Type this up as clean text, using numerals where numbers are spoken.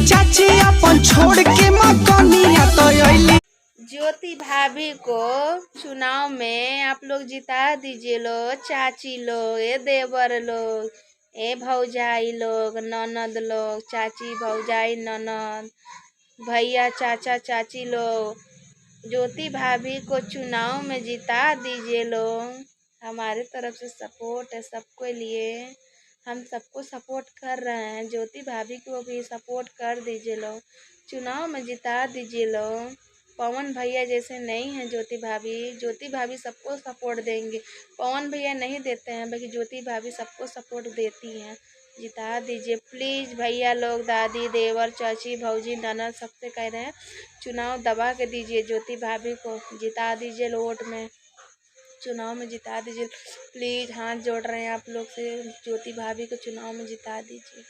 चाची अपन छोड़ के मकनिया तो अइली। ज्योति भाभी को चुनाव में आप लोग जिता दीजिए लो। चाची लोग, ए देवर लोग, ए भौजाई लोग, ननद लोग, चाची भौजाई ननद, भैया चाचा चाची लोग, ज्योति भाभी को चुनाव में जिता दीजिए लोग। हमारे तरफ से सपोर्ट है सबके लिए, हम सबको सपोर्ट कर रहे हैं। ज्योति भाभी को भी सपोर्ट कर दीजिए लोग, चुनाव में जिता दीजिए लोग। पवन भैया जैसे नहीं है ज्योति भाभी सबको सपोर्ट देंगे। पवन भैया नहीं देते हैं, बाकी ज्योति भाभी सबको सपोर्ट देती हैं। जिता दीजिए प्लीज़ भैया लोग, दादी, देवर, चाची, भौजी, ननद, सबसे कह रहे हैं चुनाव दबा के दीजिए। ज्योति भाभी को जिता दीजिए वोट में, चुनाव में जिता दीजिए प्लीज़। हाथ जोड़ रहे हैं आप लोग से, ज्योति भाभी को चुनाव में जिता दीजिए।